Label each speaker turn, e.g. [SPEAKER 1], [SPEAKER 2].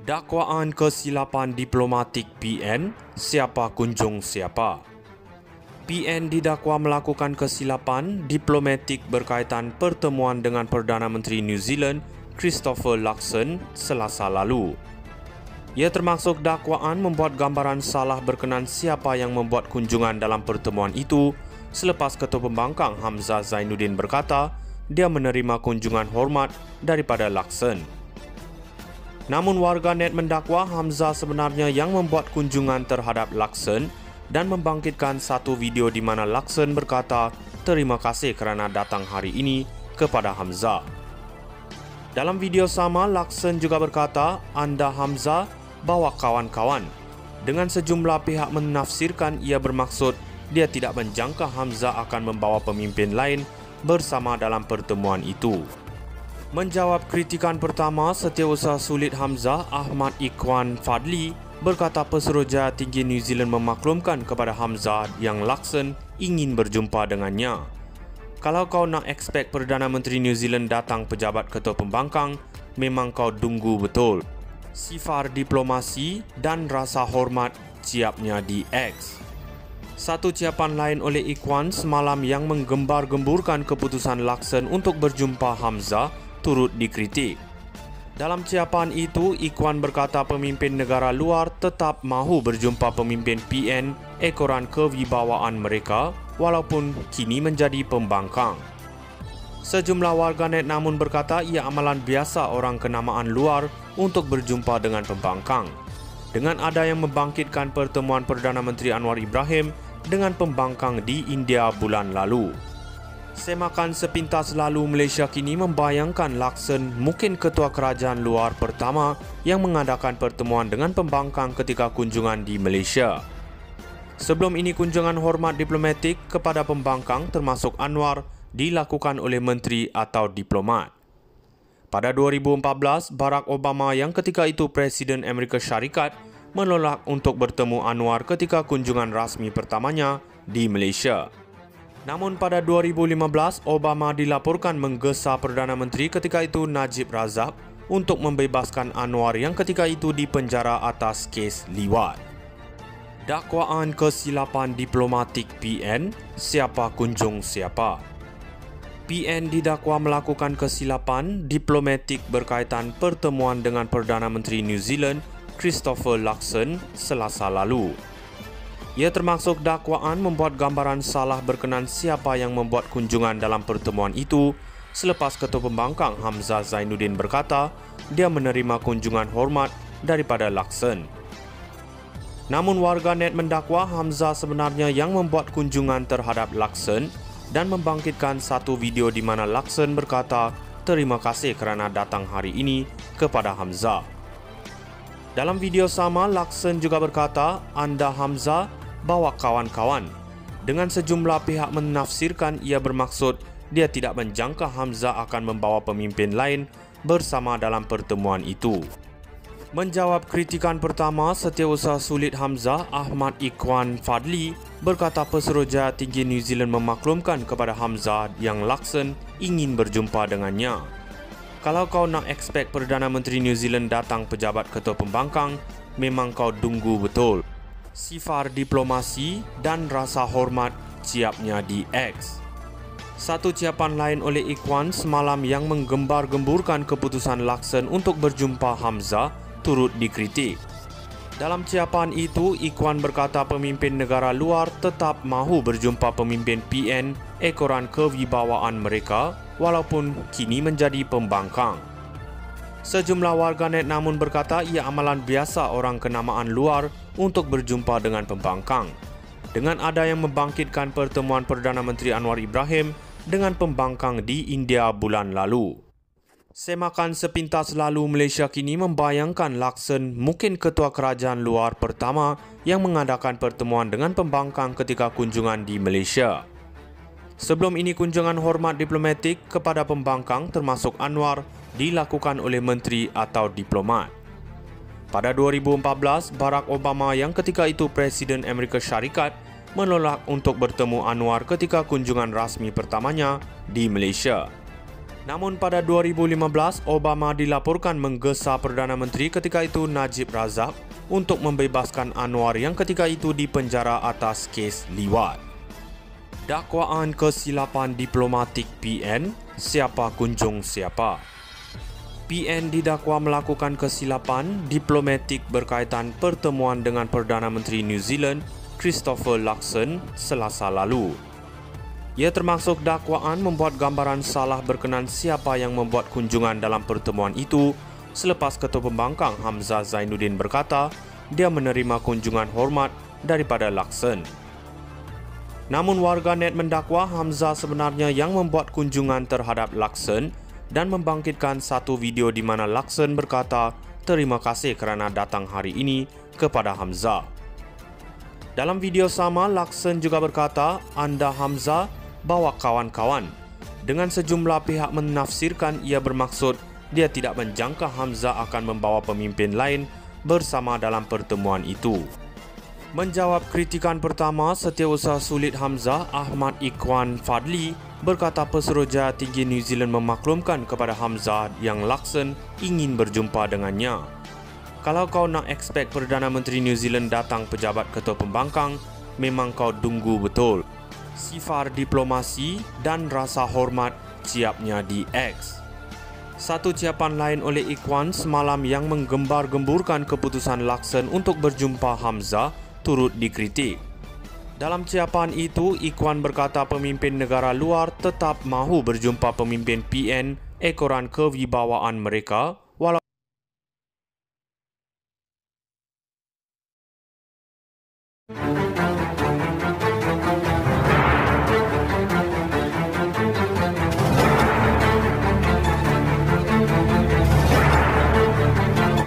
[SPEAKER 1] Dakwaan kesilapan diplomatik PN, siapa kunjung siapa? PN didakwa melakukan kesilapan diplomatik berkaitan pertemuan dengan Perdana Menteri New Zealand, Christopher Luxon, Selasa lalu. Ia termasuk dakwaan membuat gambaran salah berkenan siapa yang membuat kunjungan dalam pertemuan itu selepas Ketua Pembangkang Hamzah Zainuddin berkata dia menerima kunjungan hormat daripada Luxon. Namun warganet mendakwa Hamzah sebenarnya yang membuat kunjungan terhadap Luxon dan membangkitkan satu video di mana Luxon berkata terima kasih kerana datang hari ini kepada Hamzah. Dalam video sama, Luxon juga berkata, "Anda Hamzah bawa kawan-kawan." Dengan sejumlah pihak menafsirkan ia bermaksud dia tidak menjangka Hamzah akan membawa pemimpin lain bersama dalam pertemuan itu. Menjawab kritikan pertama, Setiausaha Sulit Hamzah, Ahmad Ikhwan Fadli, berkata Pesuruhjaya Tinggi New Zealand memaklumkan kepada Hamzah yang Luxon ingin berjumpa dengannya. Kalau kau nak expect Perdana Menteri New Zealand datang pejabat Ketua Pembangkang, memang kau dunggu betul. Sifar diplomasi dan rasa hormat siapnya di X. Satu ucapan lain oleh Ikhwan semalam yang menggembar-gemburkan keputusan Luxon untuk berjumpa Hamzah turut dikritik. Dalam ucapan itu, Ikhwan berkata pemimpin negara luar tetap mahu berjumpa pemimpin PN ekoran kewibawaan mereka walaupun kini menjadi pembangkang. Sejumlah warganet namun berkata ia amalan biasa orang kenamaan luar untuk berjumpa dengan pembangkang. Dengan ada yang membangkitkan pertemuan Perdana Menteri Anwar Ibrahim dengan pembangkang di India bulan lalu. Semakan sepintas lalu, Malaysia kini membayangkan Luxon mungkin ketua kerajaan luar pertama yang mengadakan pertemuan dengan pembangkang ketika kunjungan di Malaysia. Sebelum ini kunjungan hormat diplomatik kepada pembangkang termasuk Anwar dilakukan oleh menteri atau diplomat. Pada 2014, Barack Obama yang ketika itu Presiden Amerika Syarikat menolak untuk bertemu Anwar ketika kunjungan rasmi pertamanya di Malaysia. Namun pada 2015, Obama dilaporkan menggesa Perdana Menteri ketika itu Najib Razak untuk membebaskan Anwar yang ketika itu dipenjara atas kes liwat. Dakwaan kesilapan diplomatik PN, siapa kunjung siapa? PN didakwa melakukan kesilapan diplomatik berkaitan pertemuan dengan Perdana Menteri New Zealand, Christopher Luxon, Selasa lalu. Ia termasuk dakwaan membuat gambaran salah berkenan siapa yang membuat kunjungan dalam pertemuan itu selepas Ketua Pembangkang Hamzah Zainuddin berkata dia menerima kunjungan hormat daripada Luxon. Namun warganet mendakwa Hamzah sebenarnya yang membuat kunjungan terhadap Luxon dan membangkitkan satu video di mana Luxon berkata terima kasih kerana datang hari ini kepada Hamzah. Dalam video sama, Luxon juga berkata, "Anda Hamzah bawa kawan-kawan." Dengan sejumlah pihak menafsirkan ia bermaksud dia tidak menjangka Hamzah akan membawa pemimpin lain bersama dalam pertemuan itu. Menjawab kritikan pertama, Setiausaha Sulit Hamzah, Ahmad Ikhwan Fadli, berkata Pesuruhjaya Tinggi New Zealand memaklumkan kepada Hamzah yang Luxon ingin berjumpa dengannya. Kalau kau nak expect Perdana Menteri New Zealand datang pejabat Ketua Pembangkang, memang kau dunggu betul. Sifar diplomasi dan rasa hormat siapnya di X. Satu ucapan lain oleh Ikhwan semalam yang menggembar-gemburkan keputusan Luxon untuk berjumpa Hamzah turut dikritik. Dalam ucapan itu, Ikhwan berkata pemimpin negara luar tetap mahu berjumpa pemimpin PN ekoran kewibawaan mereka walaupun kini menjadi pembangkang. Sejumlah warganet namun berkata ia amalan biasa orang kenamaan luar untuk berjumpa dengan pembangkang. Dengan ada yang membangkitkan pertemuan Perdana Menteri Anwar Ibrahim dengan pembangkang di India bulan lalu. Semakan sepintas lalu, Malaysia kini membayangkan Luxon mungkin ketua kerajaan luar pertama yang mengadakan pertemuan dengan pembangkang ketika kunjungan di Malaysia. Sebelum ini kunjungan hormat diplomatik kepada pembangkang termasuk Anwar dilakukan oleh menteri atau diplomat. Pada 2014, Barack Obama yang ketika itu Presiden Amerika Syarikat menolak untuk bertemu Anwar ketika kunjungan rasmi pertamanya di Malaysia. Namun pada 2015, Obama dilaporkan menggesa Perdana Menteri ketika itu Najib Razak untuk membebaskan Anwar yang ketika itu dipenjara atas kes liwat. Dakwaan kesilapan diplomatik PN, siapa kunjung siapa? PN didakwa melakukan kesilapan diplomatik berkaitan pertemuan dengan Perdana Menteri New Zealand, Christopher Luxon, Selasa lalu. Ia termasuk dakwaan membuat gambaran salah berkenan siapa yang membuat kunjungan dalam pertemuan itu selepas Ketua Pembangkang Hamzah Zainuddin berkata dia menerima kunjungan hormat daripada Luxon. Namun warganet mendakwa Hamzah sebenarnya yang membuat kunjungan terhadap Luxon dan membangkitkan satu video di mana Luxon berkata terima kasih kerana datang hari ini kepada Hamzah. Dalam video sama, Luxon juga berkata, "Anda Hamzah bawa kawan-kawan." Dengan sejumlah pihak menafsirkan ia bermaksud dia tidak menjangka Hamzah akan membawa pemimpin lain bersama dalam pertemuan itu. Menjawab kritikan pertama, Setiausaha Sulit Hamzah, Ahmad Ikhwan Fadli, berkata Pesuruhjaya Tinggi New Zealand memaklumkan kepada Hamzah yang Luxon ingin berjumpa dengannya. Kalau kau nak expect Perdana Menteri New Zealand datang pejabat Ketua Pembangkang, memang kau tunggu betul. Sifar diplomasi dan rasa hormat siapnya di X. Satu ciapan lain oleh Ikhwan semalam yang menggembar-gemburkan keputusan Luxon untuk berjumpa Hamzah turut dikritik. Dalam ciapan itu, Ikhwan berkata pemimpin negara luar tetap mahu berjumpa pemimpin PN ekoran kewibawaan mereka walau